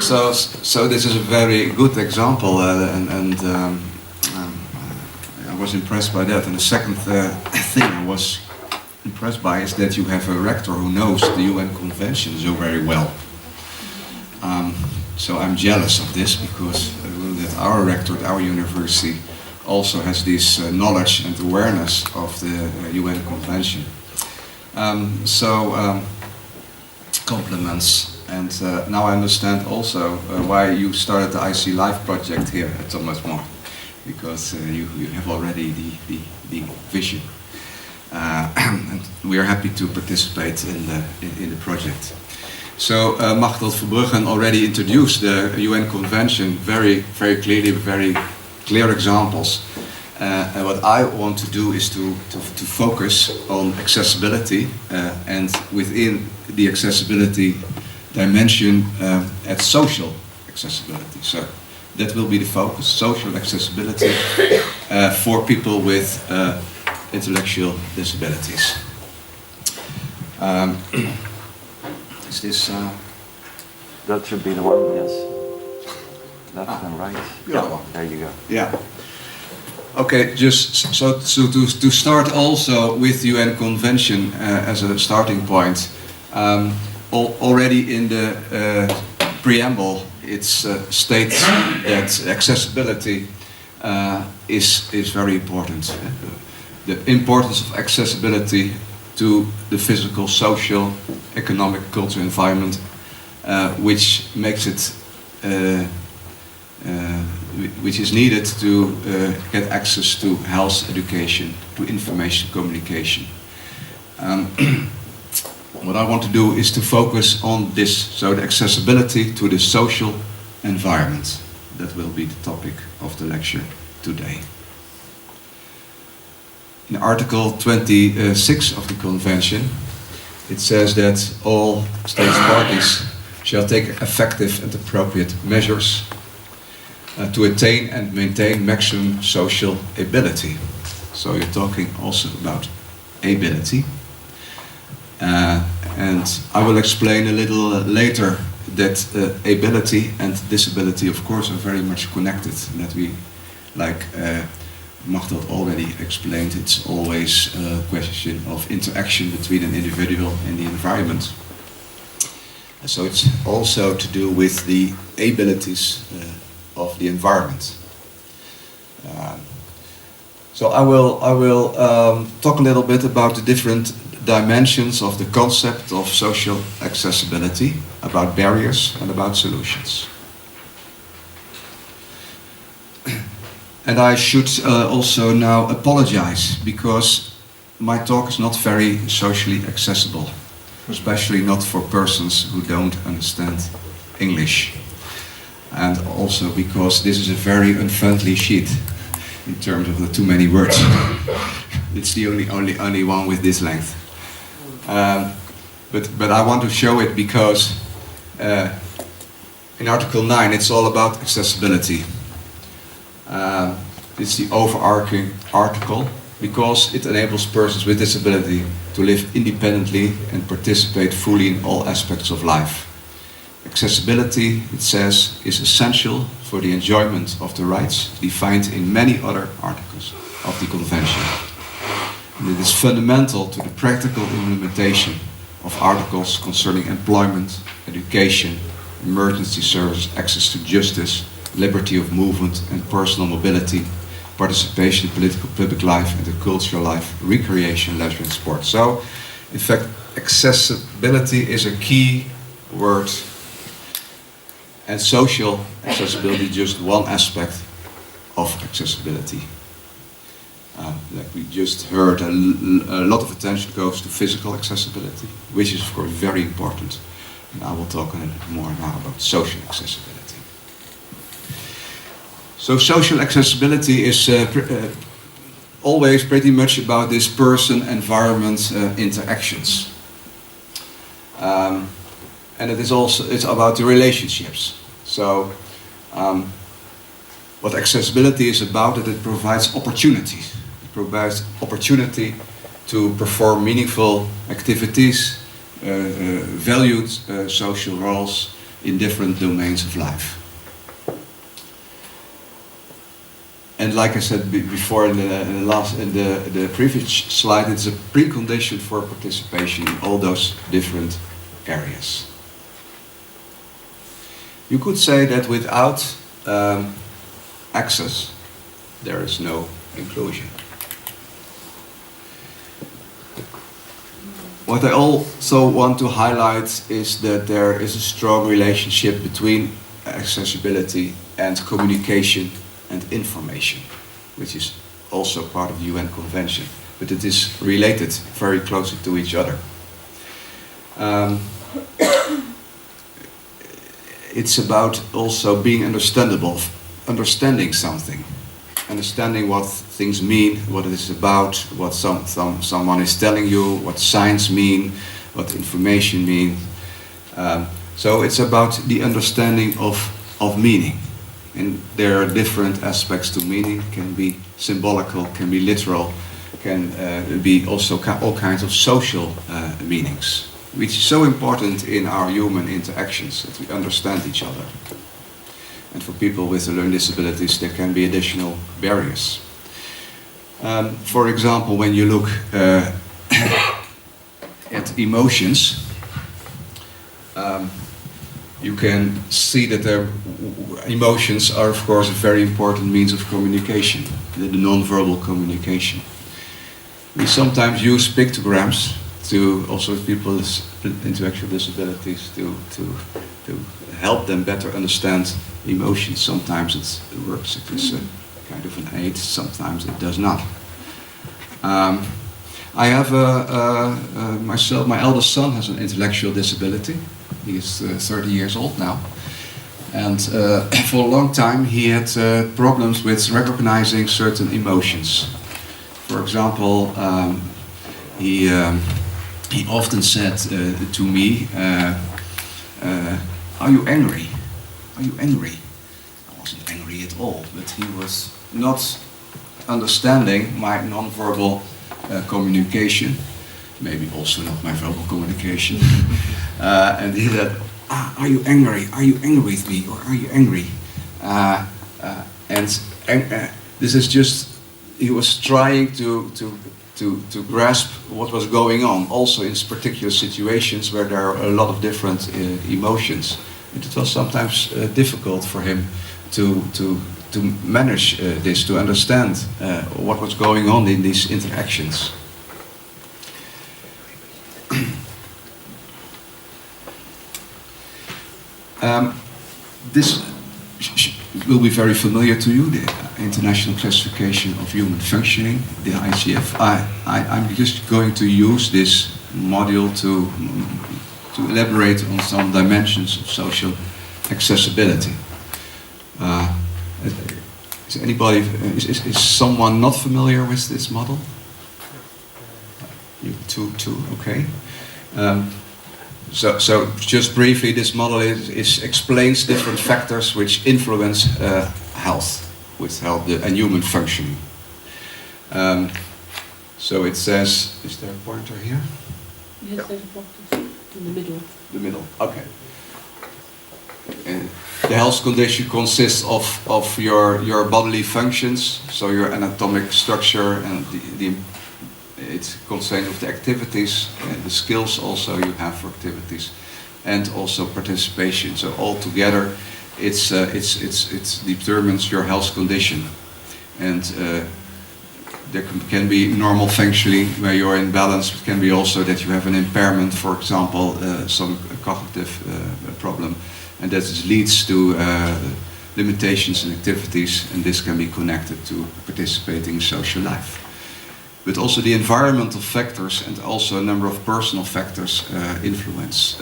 So this is a very good example, I was impressed by that. And the second thing I was impressed by is that you have a rector who knows the UN Convention so very well. So I'm jealous of this because that our rector at our university also has this knowledge and awareness of the UN Convention. Compliments. And now I understand also why you started the IClife project here at Thomas More, because you have already the vision. And we are happy to participate in the project. So Machtel Verbruggen already introduced the UN Convention very clearly, very clear examples. And what I want to do is to focus on accessibility and within the accessibility dimension at social accessibility. So that will be the focus, social accessibility for people with intellectual disabilities. Is this... That should be the one, yes. Left and right. Yeah, there you go. Yeah. Okay, just so to start also with UN Convention as a starting point. Already in the preamble, it states that accessibility is very important. The importance of accessibility to the physical, social, economic, cultural environment, which makes it, which is needed to get access to health, education, to information, communication. What I want to do is to focus on this, so the accessibility to the social environment. That will be the topic of the lecture today. In Article 26 of the Convention, it says that all states parties shall take effective and appropriate measures to attain and maintain maximum social ability. So you're talking also about ability. And I will explain a little later that ability and disability, of course, are very much connected. That we, like Machtel already explained, it's always a question of interaction between an individual and the environment. So it's also to do with the abilities of the environment. So I will talk a little bit about the different dimensions of the concept of social accessibility, about barriers and about solutions. And I should also now apologize because my talk is not very socially accessible, especially not for persons who don't understand English. And also because this is a very unfriendly sheet in terms of the too many words. It's the only one with this length. But I want to show it because in Article 9 it's all about accessibility. It's the overarching article because it enables persons with disability to live independently and participate fully in all aspects of life. Accessibility, it says, is essential for the enjoyment of the rights defined in many other articles of the Convention. And it is fundamental to the practical implementation of articles concerning employment, education, emergency services, access to justice, liberty of movement and personal mobility, participation in political public life and the cultural life, recreation, leisure and sport. So, in fact, accessibility is a key word, and social accessibility just one aspect of accessibility. Like we just heard, a lot of attention goes to physical accessibility, which is of course very important. And I will talk a little more now about social accessibility. So social accessibility is always pretty much about this person-environment interactions. And it is also, it's about the relationships. So what accessibility is about, that it provides opportunities. It provides opportunity to perform meaningful activities, valued social roles, in different domains of life. And like I said before in the previous slide, it's a precondition for participation in all those different areas. You could say that without access, there is no inclusion. What I also want to highlight is that there is a strong relationship between accessibility and communication and information, which is also part of the UN Convention, but it is related very closely to each other. It's about also being understandable, understanding something, understanding what things mean, what it is about, what someone is telling you, what signs mean, what information means. So it's about the understanding of meaning. And there are different aspects to meaning. Can be symbolical, can be literal, can be also all kinds of social meanings, which is so important in our human interactions, that we understand each other. And for people with learning disabilities, there can be additional barriers. For example, when you look at emotions, you can see that emotions are, of course, a very important means of communication, the non-verbal communication. We sometimes use pictograms to also people with intellectual disabilities to help them better understand emotions. Sometimes it works, it is a kind of an aid, sometimes it does not. I have myself, my eldest son has an intellectual disability. He is 30 years old now. And for a long time he had problems with recognizing certain emotions. For example, he often said to me, "Are you angry? Are you angry?" I wasn't angry at all, but he was not understanding my non-verbal communication, maybe also not my verbal communication. And he said, "Are you angry? Are you angry with me? Or are you angry?" And this is just, he was trying to grasp what was going on, also in particular situations where there are a lot of different emotions. And it was sometimes difficult for him to manage this, to understand what was going on in these interactions. This will be very familiar to you, the International Classification of Human Functioning, the ICF. I'm just going to use this module to elaborate on some dimensions of social accessibility. Is anybody, is someone not familiar with this model? You two, okay. So just briefly, this model explains different factors which influence health, and human functioning. So it says, is there a pointer here? Yes, there's a pointer in the middle. The middle, okay. The health condition consists of your bodily functions, so your anatomic structure, and it contains of the activities and the skills also you have for activities, and also participation. So all together, it determines your health condition. And there can be normal functioning where you're in balance. It can be also that you have an impairment, for example, some cognitive problem, and that leads to limitations in activities, and this can be connected to participating in social life. But also the environmental factors and also a number of personal factors influence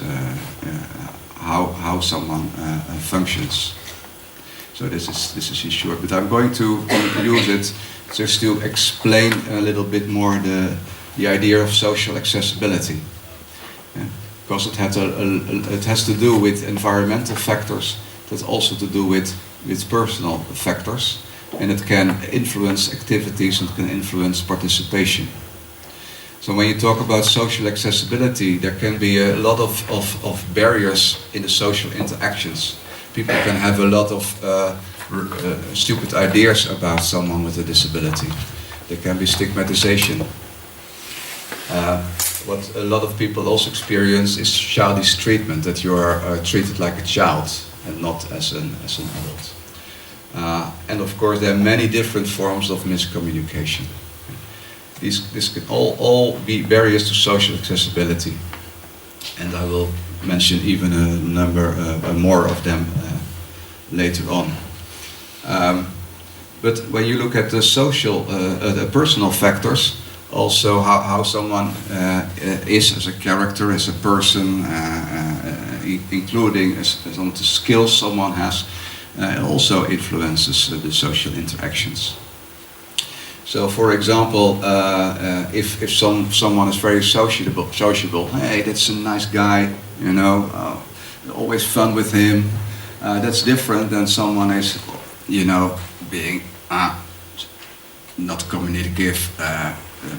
how someone functions. So this is in short, but I'm going to use it just to explain a little bit more the idea of social accessibility. Because it has to do with environmental factors, it has also to do with personal factors, and it can influence activities and can influence participation. So when you talk about social accessibility, there can be a lot of barriers in the social interactions. People can have a lot of stupid ideas about someone with a disability. There can be stigmatization. What a lot of people also experience is childish treatment, that you are treated like a child and not as an adult. And of course there are many different forms of miscommunication. This can all be barriers to social accessibility, and I will mention even a number more of them later on. But when you look at the social, the personal factors, also how someone is as a character, as a person, including some of the skills someone has, also influences the social interactions. So, for example, if someone is very sociable, hey, that's a nice guy, you know, always fun with him. That's different than someone is, you know, being not communicative,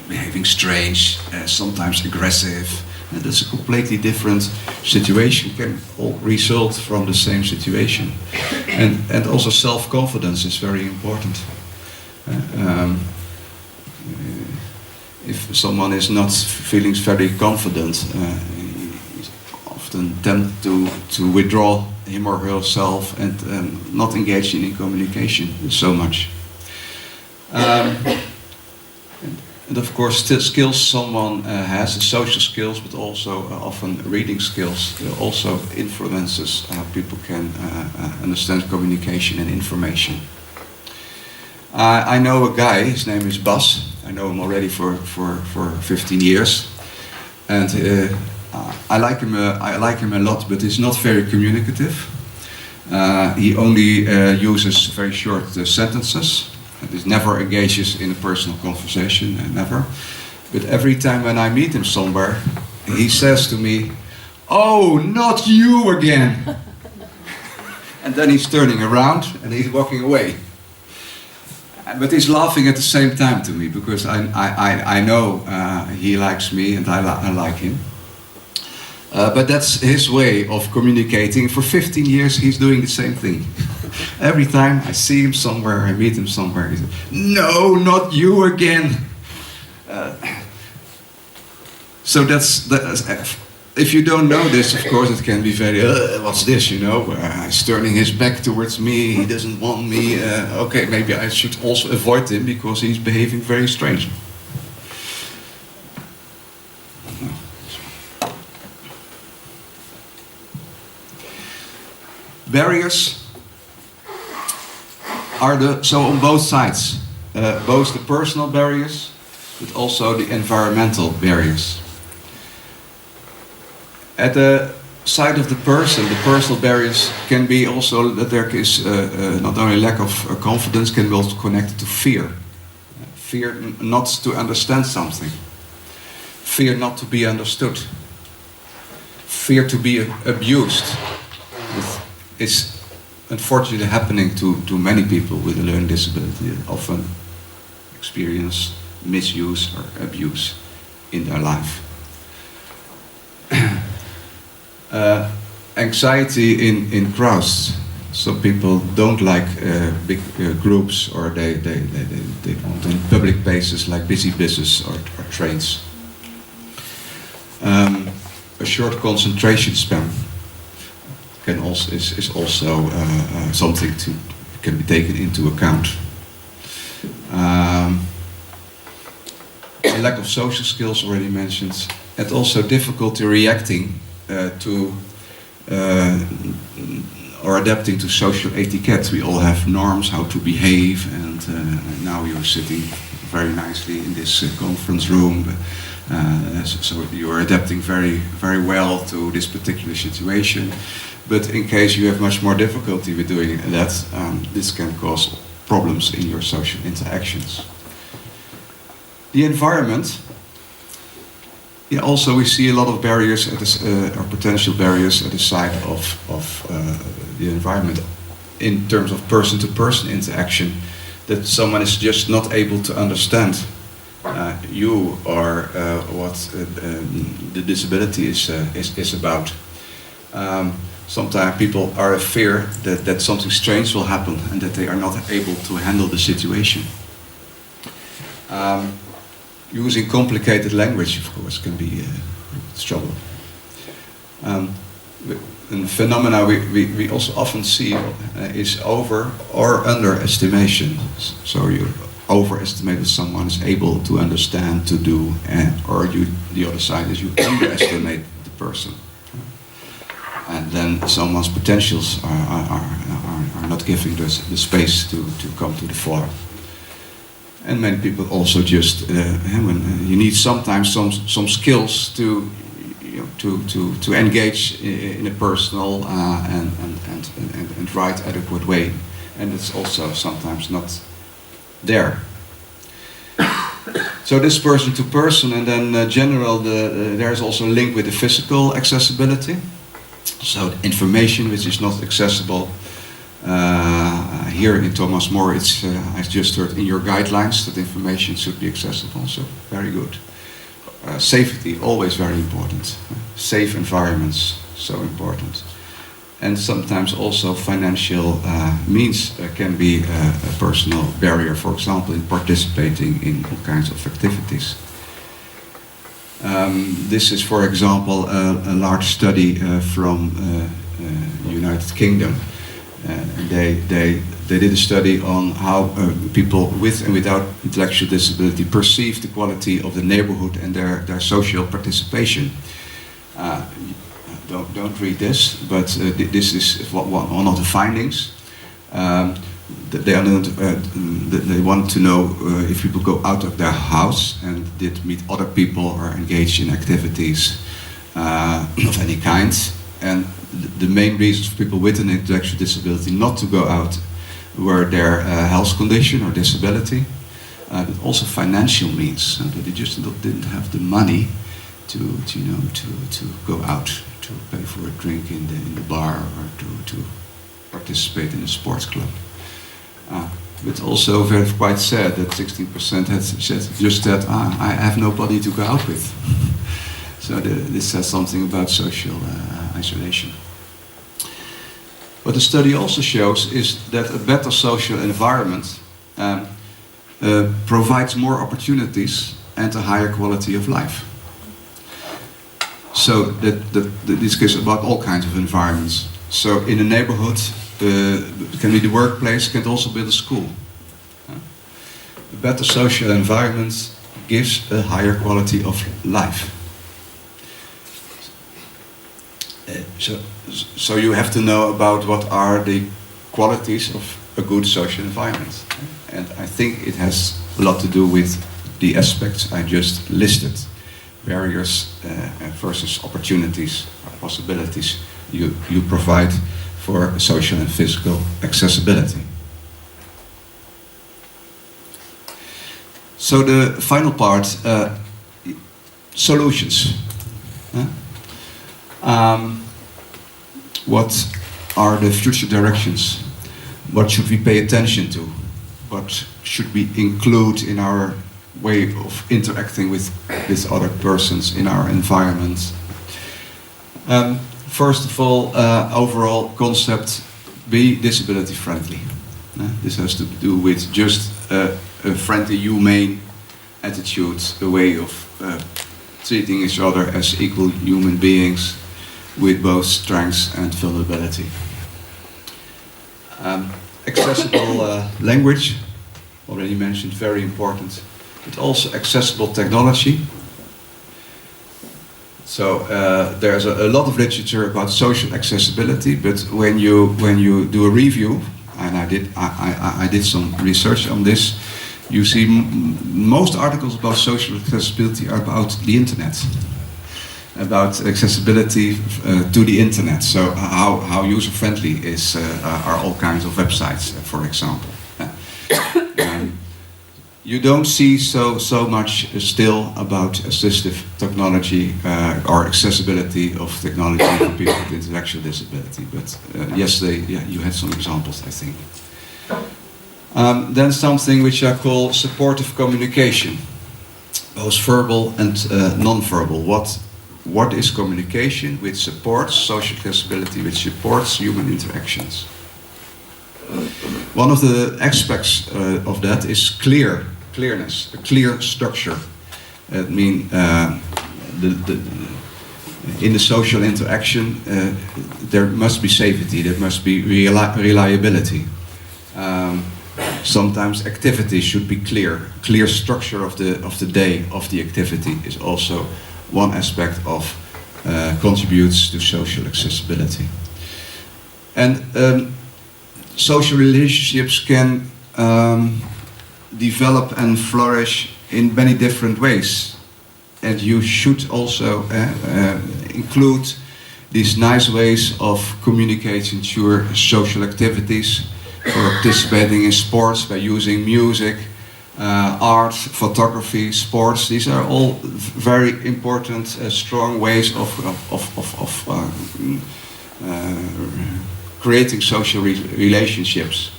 behaving strange, sometimes aggressive. And that's a completely different situation. Can all result from the same situation, and also self-confidence is very important. If someone is not feeling very confident, he often tend to withdraw him or herself and not engage in communication so much. And of course, skills someone has, social skills, but also often reading skills, also influences how people can understand communication and information. I know a guy, his name is Bas. I know him already for 15 years, and I like him a lot, but he's not very communicative. He only uses very short sentences. He never engages in a personal conversation, never. But every time when I meet him somewhere, he says to me, "Oh, not you again!" And then he's turning around and he's walking away. But he's laughing at the same time to me, because I know he likes me and I like him. But that's his way of communicating. For 15 years he's doing the same thing. Every time I see him somewhere, I meet him somewhere, he says, "No, not you again." So that's if you don't know this, of course, it can be very, what's this, you know? He's turning his back towards me, he doesn't want me. Okay, maybe I should also avoid him because he's behaving very strangely. Barriers are so on both sides, both the personal barriers, but also the environmental barriers. At the side of the personal barriers can be also that there is not only lack of confidence, can be also connected to fear. Fear not to understand something. Fear not to be understood. Fear to be abused. It's unfortunately happening to many people with a learning disability. They often experience misuse or abuse in their life. Anxiety in crowds. Some people don't like big groups, or they want in public places like busy buses or trains. A short concentration span is also something can be taken into account. A lack of social skills already mentioned, and also difficulty reacting to or adapting to social etiquette. We all have norms how to behave, and now you're sitting very nicely in this conference room. So you are adapting very, very well to this particular situation. But in case you have much more difficulty with doing that, this can cause problems in your social interactions. The environment. Yeah, also we see a lot of barriers at this, or potential barriers at the side of the environment in terms of person-to-person interaction, that someone is just not able to understand you or what the disability is about. Sometimes people are afraid that something strange will happen and that they are not able to handle the situation. Using complicated language, of course, can be trouble. A phenomena we also often see is over or underestimation. So you overestimate that someone is able to understand, to do, or the other side is you underestimate the person. And then someone's potentials are not giving the space to come to the fore. And many people also just when you need sometimes some skills to engage in a personal and right adequate way, and it's also sometimes not there. So this person to person, and then general, there's also a link with the physical accessibility. So the information which is not accessible. Here in Thomas More, it's I just heard in your guidelines that information should be accessible. So very good. Safety, always very important. Safe environments, so important. And sometimes also financial means can be a personal barrier, for example, in participating in all kinds of activities. This is, for example, a large study from United Kingdom. They did a study on how people with and without intellectual disability perceive the quality of the neighborhood and their social participation. Don't read this, but this is one of the findings. They want to know if people go out of their house and did meet other people or engage in activities of any kind. And the main reasons for people with an intellectual disability not to go out were their health condition or disability, but also financial means. And they just didn't have the money to go out to pay for a drink in the bar or to participate in a sports club. But also very quite sad that 16% had just said, I have nobody to go out with. So this says something about social isolation. What the study also shows is that a better social environment provides more opportunities and a higher quality of life. So this is about all kinds of environments. So in a neighborhood, it can be the workplace, it can also be the school. A better social environment gives a higher quality of life. So you have to know about what are the qualities of a good social environment. And I think it has a lot to do with the aspects I just listed. Barriers versus opportunities or possibilities you provide for social and physical accessibility. So the final part, solutions. What are the future directions? What should we pay attention to? What should we include in our way of interacting with other persons in our environment? First of all, overall concept, be disability friendly. This has to do with just a friendly, humane attitude, a way of treating each other as equal human beings with both strengths and vulnerability. Accessible language, already mentioned, very important. But also accessible technology. So there's a lot of literature about social accessibility, but when you do a review, and I did some research on this, you see most articles about social accessibility are about the internet, about accessibility to the internet. So how user-friendly are all kinds of websites, for example. You don't see so much still about assistive technology or accessibility of technology for people with intellectual disability. But yesterday, you had some examples, I think. Then something which I call supportive communication. both verbal and non-verbal. What is communication which supports social accessibility, which supports human interactions? One of the aspects of that is clearness, a clear structure. I mean, in the social interaction, there must be safety, there must be reliability. Sometimes activities should be clear. Clear structure of the day of the activity is also one aspect of contributes to social accessibility. And social relationships can develop and flourish in many different ways. And you should also include these nice ways of communicating through social activities, for participating in sports by using music, art, photography, sports. These are all very important, strong ways of creating social relationships.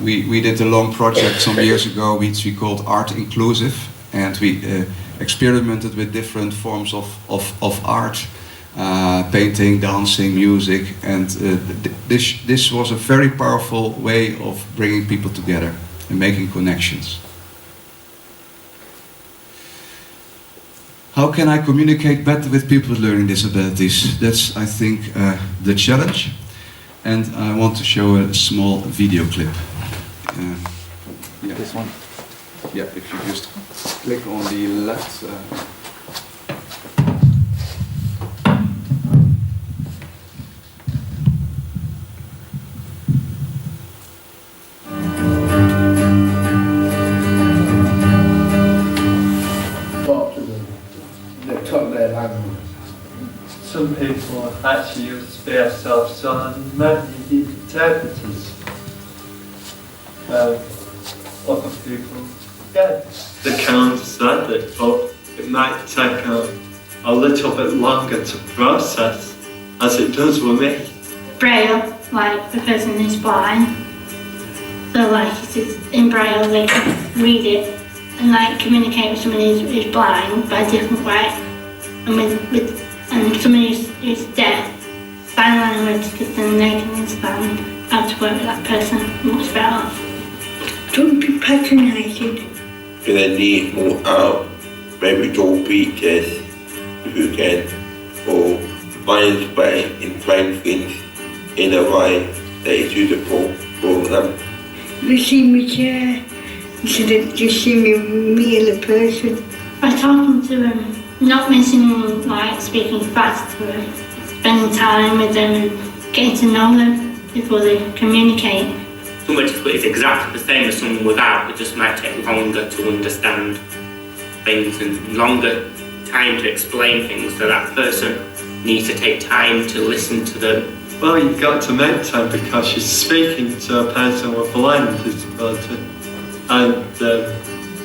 We did a long project some years ago which we called Art Inclusive, and we experimented with different forms of art, painting, dancing, music, and this was a very powerful way of bringing people together and making connections. How can I communicate better with people with learning disabilities? That's, I think, the challenge. And I want to show a small video clip. Yeah. This one. Yeah, if you just click on the left. Talk to them. They talk their language. Some people actually use themselves on many interpreters. Other people, yeah, they can understand it, but it might take a little bit longer to process, as it does with me. Braille, like the person who's blind, so like it's in Braille they can read it and like communicate with someone who's blind by a different way, and and someone who's deaf, sign language, because then they can understand how to work with that person much better. Don't be patronising. Gonna need more help, maybe don't beat this if you can, or find a way in playing things in a way that is suitable for them. You see me care instead of just seeing me as a person. By talking to them, not missing like speaking fast to them, spending time with them and getting to know them before they communicate. Someone is exactly the same as someone without, it just might take longer to understand things and longer time to explain things, so that person needs to take time to listen to them. Well, you've got to make time because you're speaking to a person with a learning disability, and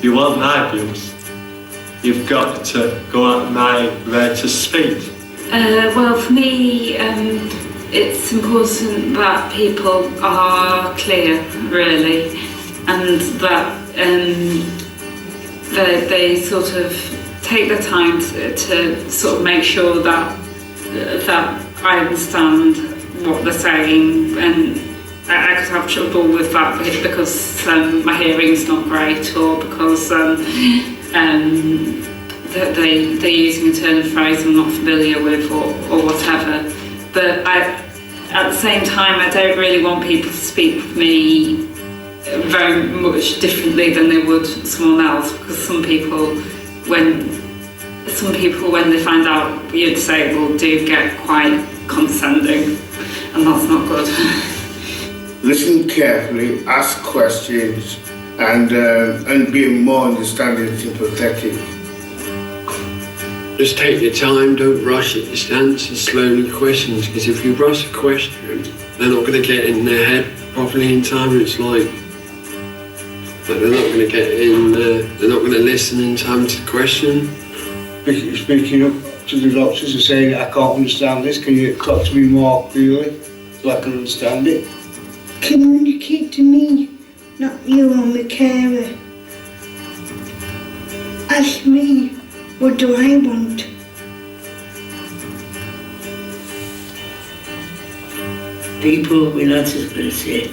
you want my views. You've got to go out my way to speak. Well, for me, it's important that people are clear, really, and that they sort of take the time to sort of make sure that I understand what they're saying, and I could have trouble with that because my hearing's not great, or because they're using a turn of phrase I'm not familiar with, or whatever. But at the same time, I don't really want people to speak with me very much differently than they would someone else, because some people when they find out you're disabled do get quite condescending, and that's not good. Listen carefully, ask questions, and be more understanding and sympathetic. Just take your time, don't rush it, just answer slowly questions, because if you rush a question, they're not going to get in their head properly in time. It's like they're not going to get in, they're not going to listen in time to the question. Speaking up to the doctors and saying, I can't understand this, can you talk to me more clearly so I can understand it? Communicate to me, not you, I'm the carer. ask me, what do I want? People with learning disability,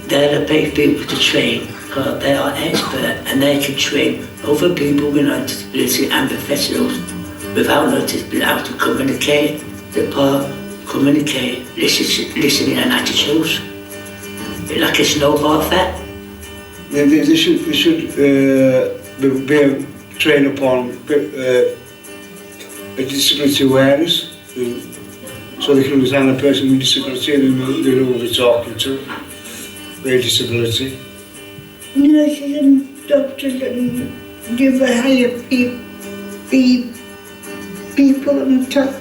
they're the best people to train because they are expert and they can train other people with learning disability and professionals without learning disability how to communicate, listening and attitudes. It's like a snowball effect. They should be trained upon a disability awareness, so they can understand a person with disability and they know who they're talking to, their disability. Nurses and doctors and give a higher people on top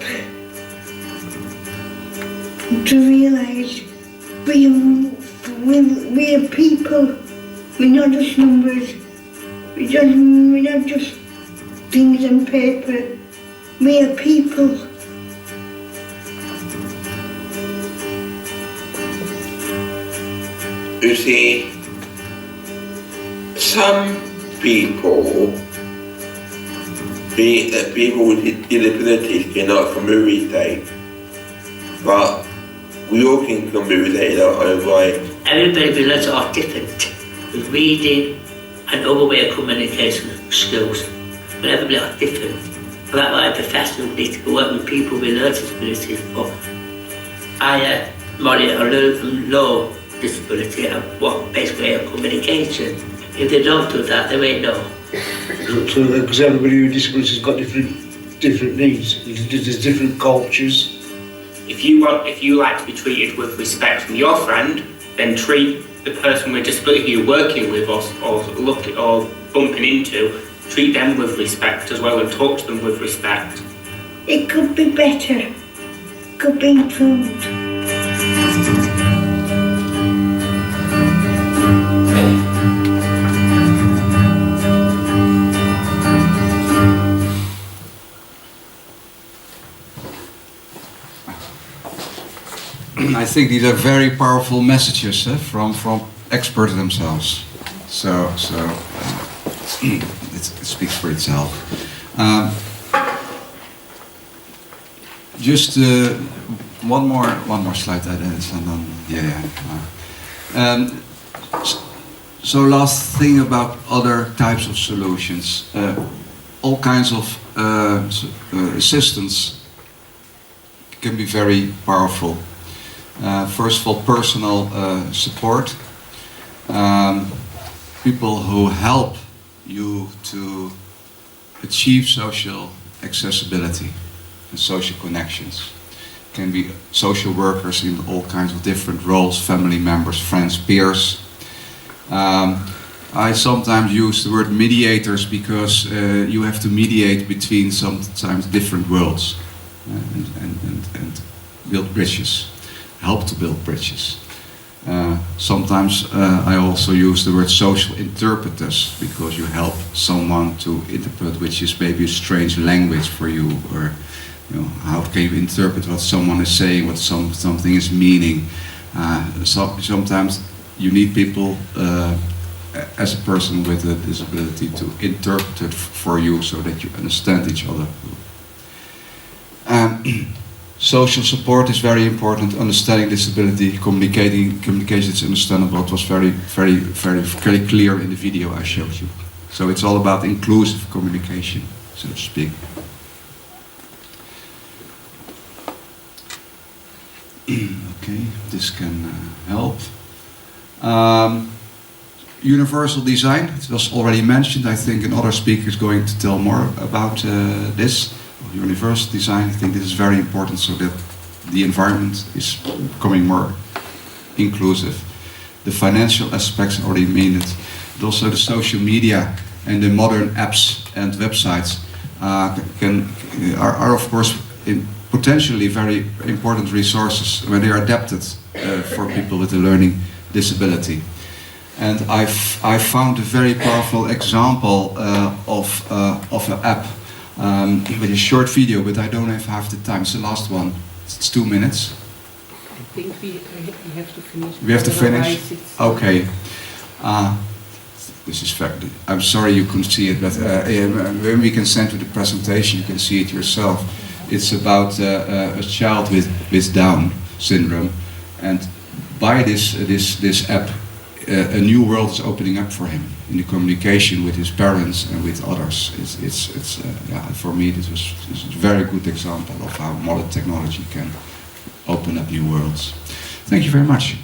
to realise we are people, we're not just numbers, we're not just things on paper, we are people. You see, some people, people with disabilities cannot communicate, but we all can communicate our own way. Everybody with learning are different, with reading and other way of communication skills, but everybody are different. For that why professionals need to work with people with learning disabilities for higher, moderate or low disability and what best way of communication. If they don't do that, they won't know. So, because everybody with disabilities has got different needs, there's different cultures. If you like to be treated with respect from your friend, then treat the person with disability you're working with or bumping into, treat them with respect as well and talk to them with respect. It could be better, could be improved. I think these are very powerful messages from experts themselves. So it speaks for itself. Just one more slide, and then so last thing about other types of solutions, all kinds of assistance can be very powerful. First of all, personal support. People who help you to achieve social accessibility and social connections. Can be social workers in all kinds of different roles, family members, friends, peers. I sometimes use the word mediators because you have to mediate between sometimes different worlds and build bridges. Help to build bridges. Sometimes I also use the word social interpreters because you help someone to interpret which is maybe a strange language for you, or how can you interpret what someone is saying, what something is meaning. Sometimes you need people as a person with a disability to interpret it for you so that you understand each other. Social support is very important. Understanding disability, communication is understandable. It was very clear in the video I showed you. So it's all about inclusive communication, so to speak. Okay, this can help. Universal design, it was already mentioned. I think another speaker is going to tell more about this. Universal design, I think this is very important so that the environment is becoming more inclusive. The financial aspects already mean it. But also the social media and the modern apps and websites are of course potentially very important resources when they are adapted for people with a learning disability. And I found a very powerful example of an app with a short video, but I don't have half the time. It's the last one. It's 2 minutes. I think we have to finish. We have to finish? Okay. This is fact. I'm sorry you couldn't see it, but when we can send you the presentation, you can see it yourself. It's about a child with Down syndrome, and by this app, a new world is opening up for him in the communication with his parents and with others. For me, this was a very good example of how modern technology can open up new worlds. Thank you very much.